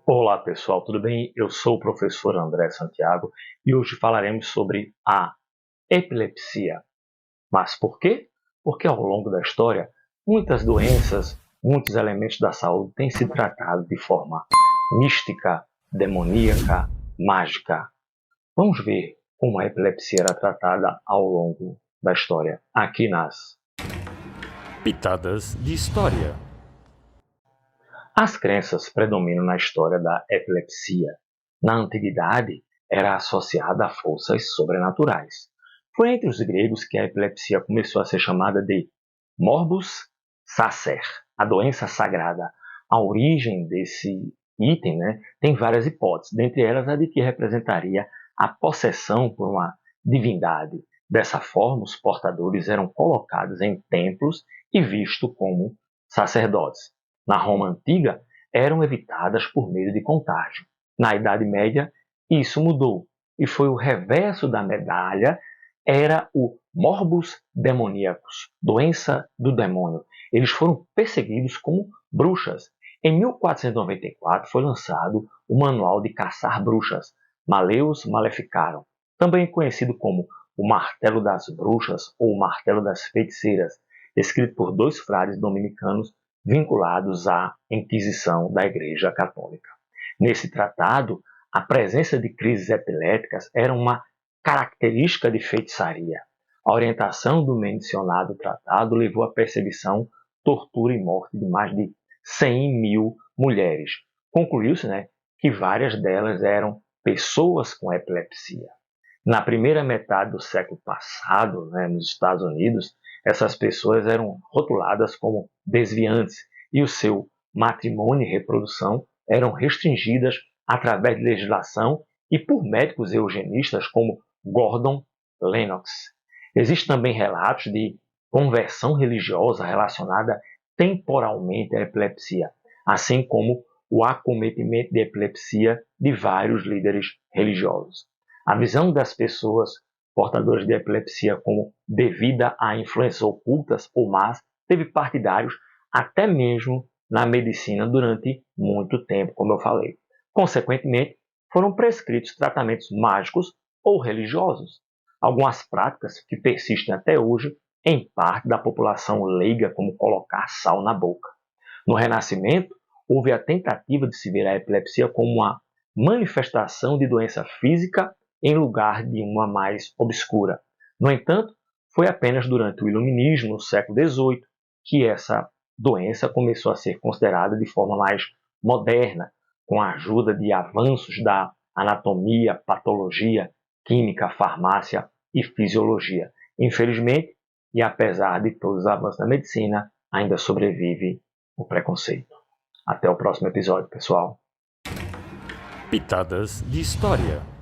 Olá pessoal, tudo bem? Eu sou o professor André Santiago e hoje falaremos sobre a epilepsia. Mas por quê? Porque ao longo da história, muitas doenças, muitos elementos da saúde têm sido tratados de forma mística, demoníaca, mágica. Vamos ver como a epilepsia era tratada ao longo da história, aqui nas Pitadas de História. As crenças predominam na história da epilepsia. Na antiguidade, era associada a forças sobrenaturais. Foi entre os gregos que a epilepsia começou a ser chamada de morbus sacer, a doença sagrada. A origem desse item, tem várias hipóteses, dentre elas a de que representaria a possessão por uma divindade. Dessa forma, os portadores eram colocados em templos e vistos como sacerdotes. Na Roma antiga, eram evitadas por meio de contágio. Na Idade Média, isso mudou e foi o reverso da medalha, era o morbus demoníacos, doença do demônio. Eles foram perseguidos como bruxas. Em 1494 foi lançado o Manual de Caçar Bruxas, Maleus Maleficarum, também conhecido como o Martelo das Bruxas ou o Martelo das Feiticeiras, escrito por dois frades dominicanos vinculados à Inquisição da Igreja Católica. Nesse tratado, a presença de crises epiléticas era uma característica de feitiçaria. A orientação do mencionado tratado levou à perseguição, tortura e morte de mais de 100 mil mulheres. Concluiu-se que várias delas eram pessoas com epilepsia. Na primeira metade do século passado, nos Estados Unidos, essas pessoas eram rotuladas como desviantes e o seu matrimônio e reprodução eram restringidas através de legislação e por médicos eugenistas como Gordon Lennox. Existem também relatos de conversão religiosa relacionada temporalmente à epilepsia, assim como o acometimento de epilepsia de vários líderes religiosos. A visão das pessoas portadoras de epilepsia como devida a influências ocultas ou más teve partidários até mesmo na medicina durante muito tempo, como eu falei. Consequentemente, foram prescritos tratamentos mágicos ou religiosos. Algumas práticas que persistem até hoje em parte da população leiga, como colocar sal na boca. No Renascimento, houve a tentativa de se ver a epilepsia como uma manifestação de doença física em lugar de uma mais obscura. No entanto, foi apenas durante o Iluminismo, no século XVIII, que essa doença começou a ser considerada de forma mais moderna, com a ajuda de avanços da anatomia, patologia, química, farmácia e fisiologia. Infelizmente, e apesar de todos os avanços da medicina, ainda sobrevive o preconceito. Até o próximo episódio, pessoal. Pitadas de História.